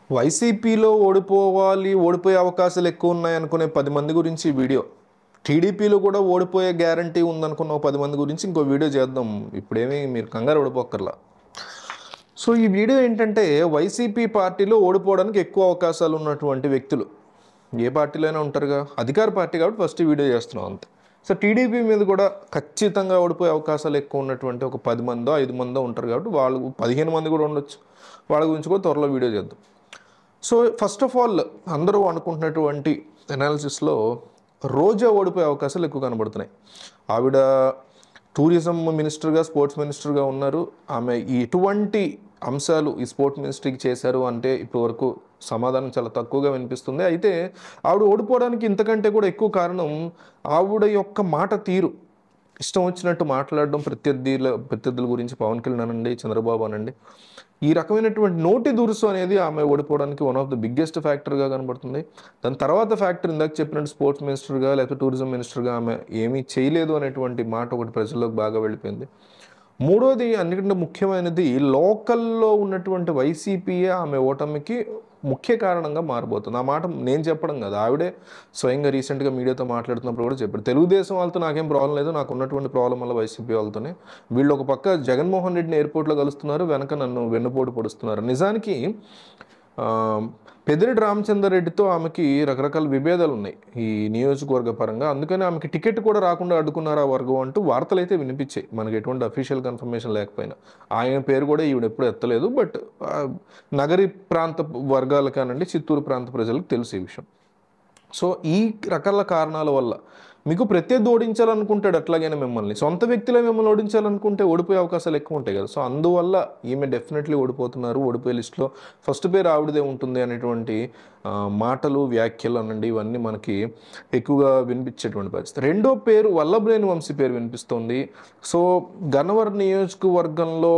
వైసీపీలో ఓడిపోవాలి, ఓడిపోయే అవకాశాలు ఎక్కువ ఉన్నాయనుకునే 10 మంది గురించి ఈ వీడియో. టీడీపీలో కూడా ఓడిపోయే గ్యారంటీ ఉందనుకున్న 10 మంది గురించి ఇంకో వీడియో చేద్దాం. ఇప్పుడేమీ మీరు కంగారు పడిపోక్కర్లా. సో ఈ వీడియో ఏంటంటే వైసీపీ పార్టీలో ఓడిపోవడానికి ఎక్కువ అవకాశాలు ఉన్నటువంటి వ్యక్తులు. ఏ పార్టీలో అయినా ఉంటారుగా, అధికార పార్టీ కాబట్టి ఫస్ట్ ఈ వీడియో చేస్తున్నాం అంతే. సో టీడీపీ మీద కూడా ఖచ్చితంగా ఓడిపోయే అవకాశాలు ఎక్కువ ఉన్నటువంటి ఒక 10 మందో 5 మందో ఉంటారు కాబట్టి వాళ్ళు 15 మంది కూడా ఉండొచ్చు. వాళ్ళ గురించి కూడా త్వరలో వీడియో చేద్దాం. సో ఫస్ట్ ఆఫ్ ఆల్ అందరూ అనుకుంటున్నటువంటి అనాలిసిస్లో రోజా ఓడిపోయే అవకాశాలు ఎక్కువ కనబడుతున్నాయి. ఆవిడ టూరిజం మినిస్టర్గా, స్పోర్ట్స్ మినిస్టర్గా ఉన్నారు. ఆమె ఎటువంటి అంశాలు ఈ స్పోర్ట్స్ మినిస్ట్రీకి చేశారు అంటే ఇప్పటివరకు సమాధానం చాలా తక్కువగా వినిపిస్తుంది. అయితే ఆవిడ ఓడిపోవడానికి ఇంతకంటే కూడా ఎక్కువ కారణం ఆవిడ యొక్క మాట తీరు. ఇష్టం వచ్చినట్టు మాట్లాడడం, ప్రత్యర్థుల గురించి పవన్ కళ్యాణ్ అనండి, చంద్రబాబు అనండి, ఈ రకమైనటువంటి నోటి దురుసు అనేది ఆమె ఓడిపోవడానికి వన్ ఆఫ్ ద బిగ్గెస్ట్ ఫ్యాక్టర్గా కనబడుతుంది. దాని తర్వాత ఫ్యాక్టర్ ఇందాక చెప్పినట్టు స్పోర్ట్స్ మినిస్టర్గా లేకపోతే టూరిజం మినిస్టర్గా ఆమె ఏమీ చేయలేదు అనేటువంటి మాట ఒకటి ప్రజల్లోకి బాగా వెళ్ళిపోయింది. మూడోది అన్నికంటే ముఖ్యమైనది లోకల్లో ఉన్నటువంటి వైసీపీయే ఆమె ఓటమికి ముఖ్య కారణంగా మారబోతుంది. ఆ మాట నేను చెప్పడం కాదు, ఆవిడే స్వయంగా రీసెంట్గా మీడియాతో మాట్లాడుతున్నప్పుడు కూడా చెప్పారు. తెలుగుదేశం వాళ్ళతో నాకేం ప్రాబ్లం లేదు, నాకు ఉన్నటువంటి ప్రాబ్లం వల్ల వైసీపీ వాళ్ళతోనే. వీళ్ళు ఒక పక్క జగన్మోహన్ రెడ్డిని ఎయిర్పోర్ట్లో కలుస్తున్నారు, వెనక నన్ను వెన్నుపోటు పొడుస్తున్నారు. నిజానికి పెద్దిరెడ్డి రామచంద్రారెడ్డితో ఆమెకి రకరకాల విభేదాలు ఉన్నాయి ఈ నియోజకవర్గ పరంగా. అందుకని ఆమెకి టికెట్ కూడా రాకుండా అడ్డుకున్నారు ఆ వర్గం అంటూ వార్తలు అయితే వినిపించాయి. మనకి ఎటువంటి అఫీషియల్ కన్ఫర్మేషన్ లేకపోయినా ఆయన పేరు కూడా ఈవిడ ఎప్పుడు ఎత్తలేదు. బట్ నగరి ప్రాంత వర్గాలకానండి, చిత్తూరు ప్రాంత ప్రజలకు తెలుసు ఈ విషయం. సో ఈ రకాల కారణాల వల్ల మీకు ప్రత్యర్థి ఓడించాలనుకుంటాడు, అట్లాగైనా మిమ్మల్ని సొంత వ్యక్తిలో మిమ్మల్ని ఓడించాలనుకుంటే ఓడిపోయే అవకాశాలు ఎక్కువ ఉంటాయి కదా. సో అందువల్ల ఈమె డెఫినెట్లీ ఓడిపోతున్నారు. ఓడిపోయే లిస్టులో ఫస్ట్ పేరు ఆవిడదే ఉంటుంది అనేటువంటి మాటలు, వ్యాఖ్యలు అనండి, ఇవన్నీ మనకి ఎక్కువగా వినిపించేటువంటి పరిస్థితి. రెండో పేరు వల్లభనేని వంశీ పేరు వినిపిస్తుంది. సో గన్నవరం నియోజకవర్గంలో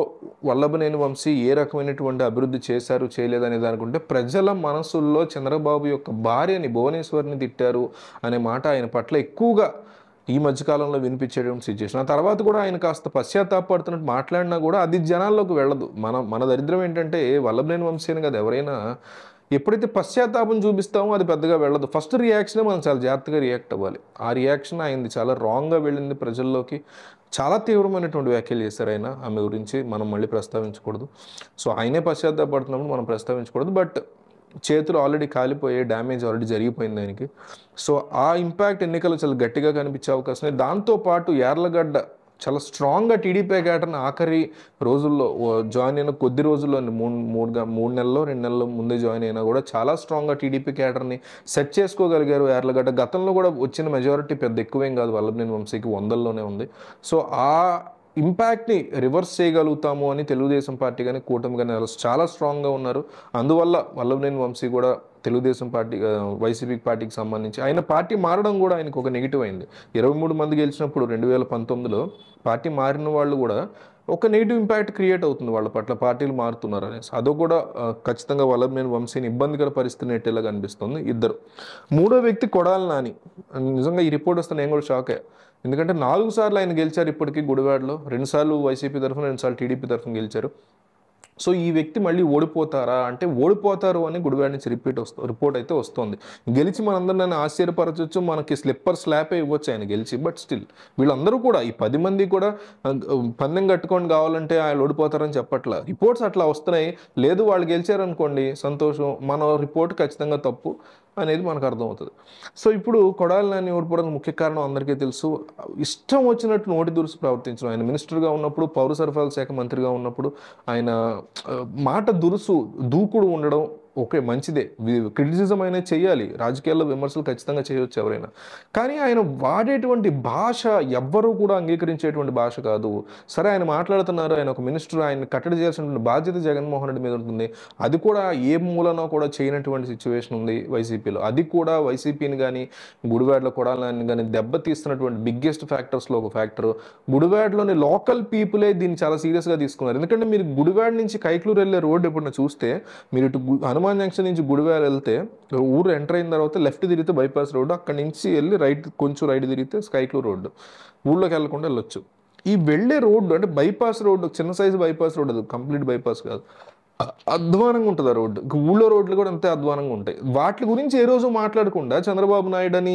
వల్లభనేని వంశీ ఏ రకమైనటువంటి అభివృద్ధి చేశారు చేయలేదనే దానికంటే ప్రజల మనసుల్లో చంద్రబాబు యొక్క భార్యని భువనేశ్వర్ని తిట్టారు అనే మాట ఆయన పట్ల ఎక్కువగా ఈ మధ్యకాలంలో వినిపించేటువంటి సిచ్యువేషన్. ఆ తర్వాత కూడా ఆయన కాస్త పశ్చాత్తాపడుతున్నట్టు మాట్లాడినా కూడా అది జనాల్లోకి వెళ్ళదు. మన దరిద్రం ఏంటంటే వల్లభనేని వంశీ అని కాదు, ఎవరైనా ఎప్పుడైతే పశ్చాత్తాపం చూపిస్తామో అది పెద్దగా వెళ్ళదు. ఫస్ట్ రియాక్షనే మనం చాలా జాగ్రత్తగా రియాక్ట్ అవ్వాలి. ఆ రియాక్షన్ అయింది చాలా రాంగ్గా వెళ్ళింది ప్రజల్లోకి. చాలా తీవ్రమైనటువంటి వ్యాఖ్యలు చేశారు ఆయన. ఆమె గురించి మనం మళ్ళీ ప్రస్తావించకూడదు. సో ఆయనే పశ్చాత్తాపడుతున్నప్పుడు మనం ప్రస్తావించకూడదు. బట్ చేతులు ఆల్రెడీ కాలిపోయే, డ్యామేజ్ ఆల్రెడీ జరిగిపోయింది ఆయనకి. సో ఆ ఇంపాక్ట్ ఎన్నికలు చాలా గట్టిగా కనిపించే అవకాశం ఉంది. దాంతోపాటు యార్లగడ్డ చాలా స్ట్రాంగ్గా టీడీపీ క్యాటర్ని ఆఖరి రోజుల్లో జాయిన్ అయిన కొద్ది రోజుల్లో, 3 నెలల్లో 2 నెలల ముందే జాయిన్ అయినా కూడా చాలా స్ట్రాంగ్గా టీడీపీ క్యాటర్ని సెట్ చేసుకోగలిగారు యార్లగడ్డ. గతంలో కూడా వచ్చిన మెజారిటీ పెద్ద ఎక్కువేం కాదు, వల్లభనేని వంశీకి 100లోనే ఉంది. సో ఆ ఇంపాక్ట్ని రివర్స్ చేయగలుగుతాము అని తెలుగుదేశం పార్టీ కానీ కూటమి కానీ చాలా స్ట్రాంగ్గా ఉన్నారు. అందువల్ల వల్లభనేని వంశీ కూడా తెలుగుదేశం పార్టీ, వైసీపీ పార్టీకి సంబంధించి ఆయన పార్టీ మారడం కూడా ఆయనకు ఒక నెగిటివ్ అయింది. 23 మంది గెలిచినప్పుడు 2019లో పార్టీ మారిన వాళ్ళు కూడా ఒక నెగిటివ్ ఇంపాక్ట్ క్రియేట్ అవుతుంది వాళ్ళ పట్ల, పార్టీలు మారుతున్నారు అనేసి. అదో కూడా ఖచ్చితంగా వల్లభనేని వంశీని ఇబ్బందికర పరిస్థితి నెట్టేలా కనిపిస్తుంది. ఇద్దరు. మూడో వ్యక్తి కొడాలి నాని. నిజంగా ఈ రిపోర్ట్ వస్తే నేను కూడా షాక్ అయ్యా. ఎందుకంటే 4 సార్లు ఆయన గెలిచారు ఇప్పటికీ గుడివాడలో. 2 సార్లు వైసీపీ తరఫున, 2 సార్లు టీడీపీ తరఫున గెలిచారు. సో ఈ వ్యక్తి మళ్ళీ ఓడిపోతారా అంటే ఓడిపోతారు అని గుడివాడ నుంచి రిపోర్ట్ అయితే వస్తుంది. గెలిచి మనందరిని ఆశ్చర్యపరచవచ్చు, మనకి స్లాపే ఇవ్వచ్చు ఆయన గెలిచి. బట్ స్టిల్ వీళ్ళందరూ కూడా ఈ 10 మంది కూడా పందెం కట్టుకొని కావాలంటే ఆయన ఓడిపోతారని చెప్పట్లా. రిపోర్ట్స్ అట్లా వస్తున్నాయి. లేదు వాళ్ళు గెలిచారనుకోండి సంతోషం, మన రిపోర్ట్ ఖచ్చితంగా తప్పు అనేది మనకు అర్థమవుతుంది. సో ఇప్పుడు కొడాలి నాని ఓడిపోవడానికి ముఖ్య కారణం అందరికీ తెలుసు. ఇష్టం వచ్చినట్టు నోటి దురుసు ప్రవర్తించడం. ఆయన మినిస్టర్గా ఉన్నప్పుడు, పౌర సరఫరాల శాఖ మంత్రిగా ఉన్నప్పుడు ఆయన మాట దురుసు, దూకుడు ఉండడం ఓకే, మంచిదే. క్రిటిసిజం అయినా చేయాలి, రాజకీయాల్లో విమర్శలు ఖచ్చితంగా చేయవచ్చు ఎవరైనా. కానీ ఆయన వాడేటువంటి భాష ఎవ్వరూ కూడా అంగీకరించేటువంటి భాష కాదు. సరే ఆయన మాట్లాడుతున్నారు, ఆయన ఒక మినిస్టర్, ఆయన కట్టడి చేయాల్సినటువంటి బాధ్యత జగన్మోహన్ రెడ్డి మీద ఉంటుంది. అది కూడా ఏ మూలనో కూడా చేయనటువంటి సిచ్యువేషన్ ఉంది వైసీపీలో. అది కూడా వైసీపీని కానీ గుడివాడలో కొడాలని కానీ దెబ్బతీస్తున్నటువంటి బిగ్గెస్ట్ ఫ్యాక్టర్స్లో ఒక ఫ్యాక్టర్. గుడివాడలోని లోకల్ పీపులే దీన్ని చాలా సీరియస్గా తీసుకున్నారు. ఎందుకంటే మీరు గుడివాడ నుంచి కైక్లూరు వెళ్ళే రోడ్డు ఎప్పుడైనా చూస్తే, మీరు ఇటు హనుమాన్ జంక్షన్ నుంచి గుడివాడ వెళ్తే ఊరు ఎంటర్ అయిన తర్వాత లెఫ్ట్ తిరిగితే బైపాస్ రోడ్డు, అక్కడి నుంచి వెళ్ళి కొంచెం రైట్ తిరిగితే స్కైక్లూరు రోడ్డు, ఊళ్ళోకి వెళ్ళకుండా వెళ్ళొచ్చు. ఈ వెళ్ళే రోడ్డు అంటే బైపాస్ రోడ్డు, చిన్న సైజు బైపాస్ రోడ్డు, అది కంప్లీట్ బైపాస్ కాదు. అధ్వానంగా ఉంటుంది ఆ రోడ్డు. ఊళ్ళో రోడ్లు కూడా అంతే అధ్వానంగా ఉంటాయి. వాటి గురించి ఏ రోజు మాట్లాడకుండా చంద్రబాబు నాయుడు అని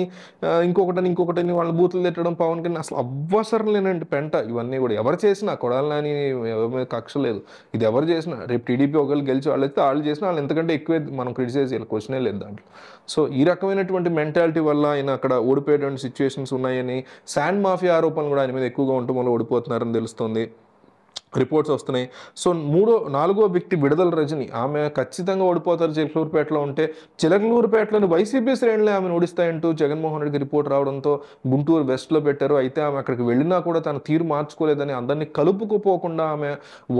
ఇంకొకటని వాళ్ళ బూతులు తిట్టడం, పవన్ కళ్యాణ్ అసలు అవసరం లేనండి పెంట ఇవన్నీ కూడా. ఎవరు చేసినా కొడాలి నాని ఎవరి మీద కక్ష లేదు. ఇది ఎవరు చేసినా రేపు టీడీపీ ఒకళ్ళు గెలిచి వాళ్ళు అయితే వాళ్ళు చేసినా వాళ్ళు ఎంతకంటే ఎక్కువే మనం క్రిటిసైజ్ చేయాలి, క్వశ్చనే లేదు దాంట్లో. సో ఈ రకమైనటువంటి మెంటాలిటీ వల్ల ఆయన అక్కడ ఓడిపోయేటువంటి సిచ్యువేషన్స్ ఉన్నాయని, శాండ్ మాఫియా ఆరోపణలు కూడా ఆయన మీద ఎక్కువగా ఉండటం వల్ల ఓడిపోతున్నారని తెలుస్తుంది, రిపోర్ట్స్ వస్తున్నాయి. సో నాలుగో వ్యక్తి విడుదల రజని, ఆమె ఖచ్చితంగా ఓడిపోతారు చిలకలూరుపేటలో ఉంటే. చిలకలూరుపేటలోని వైసీపీ శ్రేణులే ఆమెను ఓడిస్తాయంటూ జగన్మోహన్ రెడ్డికి రిపోర్ట్ రావడంతో గుంటూరు వెస్ట్లో పెట్టారు. అయితే ఆమె అక్కడికి వెళ్ళినా కూడా తన తీరు మార్చుకోలేదని, అందరినీ కలుపుకుపోకుండా ఆమె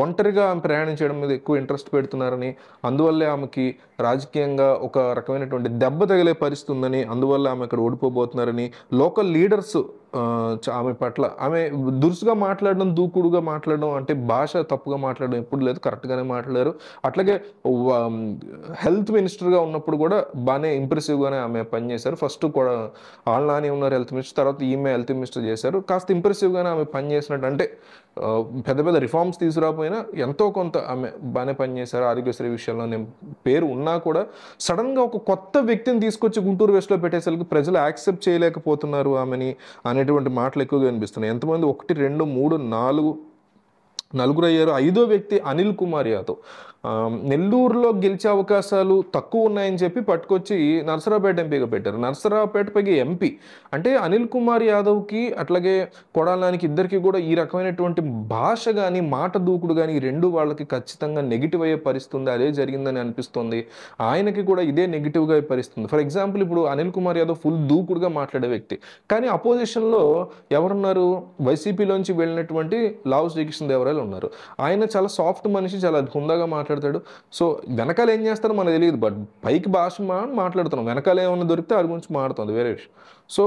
ఒంటరిగా ఆమె ప్రయాణం చేయడం మీద ఎక్కువ ఇంట్రెస్ట్ పెడుతున్నారని, అందువల్లే ఆమెకి రాజకీయంగా ఒక రకమైనటువంటి దెబ్బ తగిలే పరిస్థితి ఉందని, అందువల్ల ఆమె ఇక్కడ ఓడిపోబోతున్నారని లోకల్ లీడర్స్ ఆమె పట్ల, ఆమె దురుసుగా మాట్లాడడం, దూకుడుగా మాట్లాడడం, అంటే భాష తప్పుగా మాట్లాడడం ఎప్పుడు లేదు, కరెక్ట్గానే మాట్లాడారు. అట్లాగే హెల్త్ మినిస్టర్గా ఉన్నప్పుడు కూడా బాగానే ఇంప్రెసివ్గానే ఆమె పనిచేశారు. ఫస్ట్ కూడా ఆళ్ళ నాని ఉన్నారు హెల్త్ మినిస్టర్, తర్వాత ఈమె హెల్త్ మినిస్టర్ చేశారు. కాస్త ఇంప్రెసివ్గానే ఆమె పనిచేసినట్టు, అంటే పెద్ద పెద్ద రిఫార్మ్స్ తీసుకురాకపోయినా ఎంతో కొంత ఆమె బాగానే పనిచేశారు. ఆరోగ్యశ్రీ విషయంలో నేను పేరు ఉన్నా కూడా సడన్గా ఒక కొత్త వ్యక్తిని తీసుకొచ్చి గుంటూరు వెస్ట్లో పెట్టేసరికి ప్రజలు యాక్సెప్ట్ చేయలేకపోతున్నారు ఆమెని అనేటువంటి మాటలు ఎక్కువగా వినిపిస్తున్నాయి. ఎంతమంది 1 2 3 4 అయ్యారు. 5వ వ్యక్తి అనిల్ కుమార్ యాదవ్. నెల్లూరులో గెలిచే అవకాశాలు తక్కువ ఉన్నాయని చెప్పి పట్టుకొచ్చి నరసరావుపేట ఎంపీగా పెట్టారు. నరసరావుపేటపైకి ఎంపీ అంటే అనిల్ కుమార్ యాదవ్కి అట్లాగే కొడాలి నానికి ఇద్దరికి కూడా ఈ రకమైనటువంటి భాష కానీ మాట దూకుడు కానీ ఈ రెండు వాళ్ళకి ఖచ్చితంగా నెగిటివ్ అయ్యే పరిస్థితి ఉంది. అదే జరిగిందని అనిపిస్తుంది. ఆయనకి కూడా ఇదే నెగిటివ్గా పరిస్థితుంది. ఫర్ ఎగ్జాంపుల్ ఇప్పుడు అనిల్ కుమార్ యాదవ్ ఫుల్ దూకుడుగా మాట్లాడే వ్యక్తి, కానీ అపోజిషన్లో ఎవరున్నారు? వైసీపీలోంచి వెళ్ళినటువంటి లావు శ్రీకృష్ణదేవరాయలు ఉన్నారు. ఆయన చాలా సాఫ్ట్ మనిషి, చాలా హుందాగా మాట్లాడతాడు. సో వెనకాల ఏం చేస్తారో మనకు తెలియదు, బట్ పైకి భాష మాట్లాడుతున్నాం, వెనకాల ఏమన్నా దొరికితే వాడి గురించి మాట్లాడుతుంది, వేరే విషయం. సో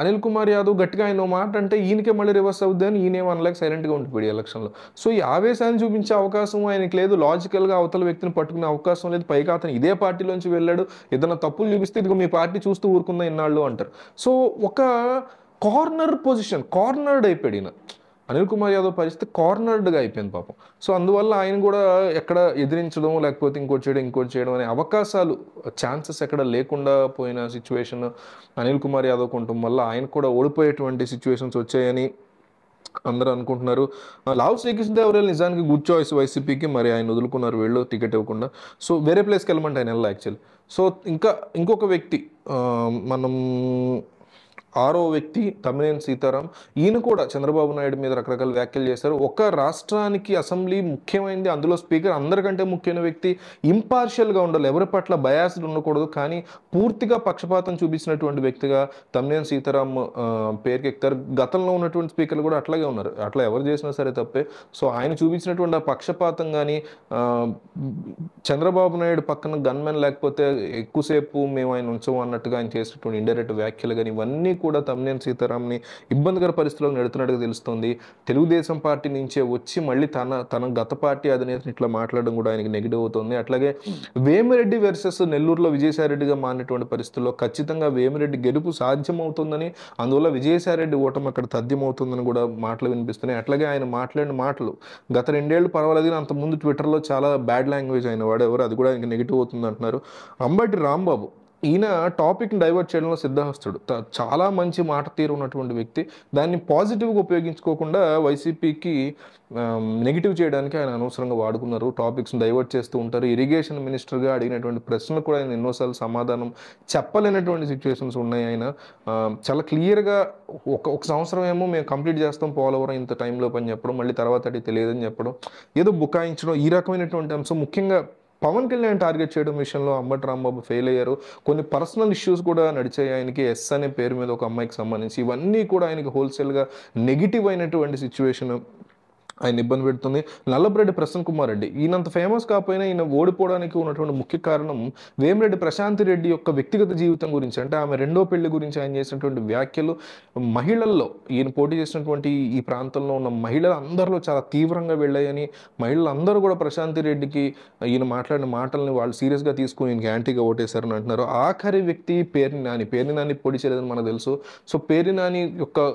అనిల్ కుమార్ యాదవ్ గట్టిగా ఆయన మాట అంటే ఈయనకే మళ్ళీ రివర్స్ అవుద్ది అని ఈయనేమో అనలేక సైలెంట్గా ఉండిపోయాడు ఎలక్షన్లో. సో ఈ ఆవేశాన్ని చూపించే అవకాశం ఆయనకి లేదు, లాజికల్గా అవతల వ్యక్తిని పట్టుకునే అవకాశం లేదు. పైగా అతను ఇదే పార్టీలోంచి వెళ్ళాడు, ఏదైనా తప్పులు చూపిస్తే ఇదిగో మీ పార్టీ చూస్తూ ఊరుకుందా ఇన్నాళ్ళు అంటారు. సో ఒక కార్నర్డ్ అయిపోయాడు ఈయన. అనిల్ కుమార్ యాదవ్ పరిస్థితి కార్నర్డ్గా అయిపోయింది పాపం. సో అందువల్ల ఆయన కూడా ఎక్కడ ఎదిరించడం లేకపోతే ఇంకోటి చేయడం అనే అవకాశాలు, ఛాన్సెస్ ఎక్కడ లేకుండా పోయిన సిచ్యువేషన్ అనిల్ కుమార్ యాదవ్ ఉండటం వల్ల ఆయన కూడా ఓడిపోయేటువంటి సిచ్యువేషన్స్ వచ్చాయని అందరూ అనుకుంటున్నారు. లావు శ్రీకృష్ణదేవరాయలు నిజానికి గుడ్ చాయిస్ వైసీపీకి, మరి ఆయన వదులుకున్నారు వీళ్ళు టికెట్ ఇవ్వకుండా. సో వేరే ప్లేస్కి వెళ్ళమంటే ఆయన వెళ్ళాలి యాక్చువల్లీ. సో ఇంకొక వ్యక్తి మనం 6వ వ్యక్తి తమ్మినేని సీతారాం. ఈయన కూడా చంద్రబాబు నాయుడు మీద రకరకాల వ్యాఖ్యలు చేశారు. ఒక రాష్ట్రానికి అసెంబ్లీ ముఖ్యమైనది, అందులో స్పీకర్ అందరికంటే ముఖ్యమైన వ్యక్తి, ఇంపార్షియల్గా ఉండాలి, ఎవరి పట్ల బయాస్డ్ ఉండకూడదు, కానీ పూర్తిగా పక్షపాతం చూపించినటువంటి వ్యక్తిగా తమ్మినేని సీతారాం పేరుకి ఎక్కుతారు. గతంలో ఉన్నటువంటి స్పీకర్లు కూడా అట్లాగే ఉన్నారు, అట్లా ఎవరు చేసినా సరే తప్పే. సో ఆయన చూపించినటువంటి ఆ పక్షపాతం కానీ, చంద్రబాబు నాయుడు పక్కన గన్మెన్ లేకపోతే ఎక్కువసేపు మేము ఆయన ఉంచము అన్నట్టుగా ఆయన చేసినటువంటి ఇండైరెక్ట్ వ్యాఖ్యలు కానీ, ఇవన్నీ కూడా తమ్మినేని సీతారాంని ఇబ్బందికర పరిస్థితుల్లో నెడుతున్నట్టుగా తెలుస్తుంది. తెలుగుదేశం పార్టీ నుంచే వచ్చి మళ్ళీ తన గత పార్టీ అధినేతని ఇట్లా మాట్లాడడం కూడా ఆయనకి నెగిటివ్ అవుతుంది. అట్లాగే వేమిరెడ్డి వర్సెస్ నెల్లూరులో విజయసాయిరెడ్డిగా మారినటువంటి పరిస్థితుల్లో ఖచ్చితంగా వేమిరెడ్డి గెలుపు సాధ్యమవుతుందని, అందువల్ల విజయసాయిరెడ్డి ఓటమి అక్కడ తథ్యమవుతుందని కూడా మాటలు వినిపిస్తున్నాయి. అట్లాగే ఆయన మాట్లాడిన మాటలు గత 2 ఏళ్ళు పర్వాలేదు, అంతకుముందు ట్విట్టర్లో చాలా బ్యాడ్ లాంగ్వేజ్ అయిన వాడు ఎవరు, అది కూడా ఆయనకి నెగిటివ్ అవుతుంది అంటున్నారు. అంబటి రాంబాబు, ఈయన టాపిక్ని డైవర్ట్ చేయడంలో సిద్ధహస్తుడు, చాలా మంచి మాట తీరు ఉన్నటువంటి వ్యక్తి. దాన్ని పాజిటివ్గా ఉపయోగించుకోకుండా వైసీపీకి నెగిటివ్ చేయడానికి ఆయన అనవసరంగా వాడుకున్నారు. టాపిక్స్ని డైవర్ట్ చేస్తూ ఉంటారు. ఇరిగేషన్ మినిస్టర్గా అడిగినటువంటి ప్రశ్నలు కూడా ఆయన ఎన్నోసార్లు సమాధానం చెప్పలేనటువంటి సిచ్యువేషన్స్ ఉన్నాయి. ఆయన చాలా క్లియర్గా ఒక సంవత్సరం ఏమో మేము కంప్లీట్ చేస్తాం పోలవరం ఇంత టైంలో పని చెప్పడం, మళ్ళీ తర్వాత అది తెలియదని చెప్పడం, ఏదో బుకాయించడం, ఈ రకమైనటువంటి అంశం. ముఖ్యంగా పవన్ కళ్యాణ్ టార్గెట్ చేయడం విషయంలో అంబటి రాంబాబు ఫెయిల్ అయ్యారు. కొన్ని పర్సనల్ ఇష్యూస్ కూడా నడిచాయి ఆయనకి, ఎస్ అనే పేరు మీద ఒక అమ్మాయికి సంబంధించి. ఇవన్నీ కూడా ఆయనకి హోల్సేల్గా నెగిటివ్ అయినటువంటి సిచ్యువేషన్ ఆయన ఇబ్బంది పెడుతుంది. నల్లపురెడ్డి ప్రసన్న కుమార్ రెడ్డి, ఈయనంత ఫేమస్ కాకపోయినా ఈయన ఓడిపోవడానికి ఉన్నటువంటి ముఖ్య కారణం వేమిరెడ్డి ప్రశాంతి రెడ్డి యొక్క వ్యక్తిగత జీవితం గురించి, అంటే ఆమె రెండో పెళ్లి గురించి ఆయన చేసినటువంటి వ్యాఖ్యలు. మహిళల్లో, ఈయన పోటీ చేసినటువంటి ఈ ప్రాంతంలో ఉన్న మహిళలు అందరిలో చాలా తీవ్రంగా వెళ్ళాయని, మహిళలు అందరూ కూడా ప్రశాంతి రెడ్డికి ఈయన మాట్లాడిన మాటల్ని వాళ్ళు సీరియస్గా తీసుకుని ఈయనకి యాంటీగా ఓటేశారని అంటున్నారు. ఆఖరి వ్యక్తి పేర్ని నాని పోటీ చేయలేదని మనకు తెలుసు. సో పేర్ని నాని యొక్క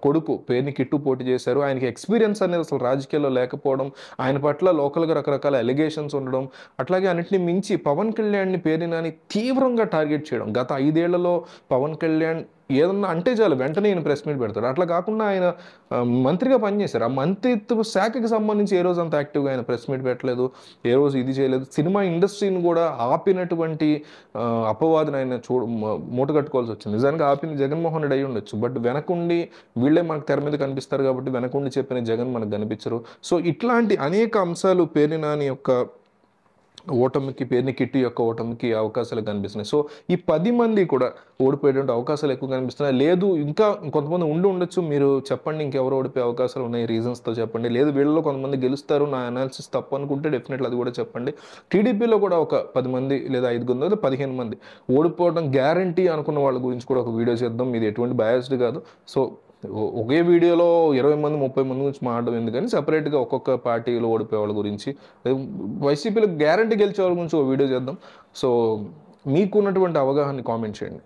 కొడుకు పేర్ని కిట్టు పోటీ చేశారు. ఆయనకి ఎక్స్పీరియన్స్ అనేది అసలు అసలు రాజకీయాల్లో లేకపోవడం, ఆయన పట్ల లోకల్గా రకరకాల ఎలిగేషన్స్ ఉండడం, అట్లాగే అన్నిటిని మించి పవన్ కళ్యాణ్ని పేర్ని నాని తీవ్రంగా టార్గెట్ చేయడం. గత 5 ఏళ్లలో పవన్ కళ్యాణ్ ఏదన్నా అంటే చాలు వెంటనే ఈయన ప్రెస్ మీట్ పెడతాడు. అట్లా కాకుండా ఆయన మంత్రిగా పనిచేశారు. ఆ మంత్రిత్వ శాఖకి సంబంధించి ఏ రోజు అంత యాక్టివ్గా ఆయన ప్రెస్ మీట్ పెట్టలేదు, ఏ రోజు ఇది చేయలేదు. సినిమా ఇండస్ట్రీని కూడా ఆపినటువంటి అపవాదుని ఆయన మూట కట్టుకోవాల్సి వచ్చింది. నిజానికి ఆపింది జగన్మోహన్ రెడ్డి అయి ఉండొచ్చు, బట్ వెనకుండి వీళ్ళే మనకు తెర మీద కనిపిస్తారు కాబట్టి వెనకుండి చెప్పిన జగన్ మనకు కనిపించరు. సో ఇట్లాంటి అనేక అంశాలు పేర్ని నాని యొక్క ఓటమికి, పేర్ని కిట్టి యొక్క ఓటమికి అవకాశాలు కనిపిస్తున్నాయి. సో ఈ 10 మంది కూడా ఓడిపోయేటువంటి అవకాశాలు ఎక్కువ కనిపిస్తున్నాయి. లేదు ఇంకా కొంతమంది ఉండొచ్చు, మీరు చెప్పండి ఇంకెవరు ఓడిపోయే అవకాశాలు ఉన్నాయి, రీజన్స్తో చెప్పండి. లేదు వీళ్ళలో కొంతమంది గెలుస్తారు, నా అనాలిసిస్ తప్పు అనుకుంటే డెఫినెట్లీ అది కూడా చెప్పండి. టీడీపీలో కూడా ఒక 10 మంది లేదా 5 లేదా 15 మంది ఓడిపోవడం గ్యారంటీ అనుకున్న వాళ్ళ గురించి కూడా ఒక వీడియో చేద్దాం. ఇది ఎటువంటి బయాస్డ్ కాదు. సో ఒకే వీడియోలో 20 మంది 30 మంది గురించి మాట్లాడడం ఎందుకని సపరేట్గా ఒక్కొక్క పార్టీలో ఓడిపోయే వాళ్ళ గురించి, వైసీపీలో గ్యారంటీ గెలిచే వాళ్ళ గురించి ఒక వీడియో చేద్దాం. సో మీకున్నటువంటి అవగాహన కామెంట్ చేయండి.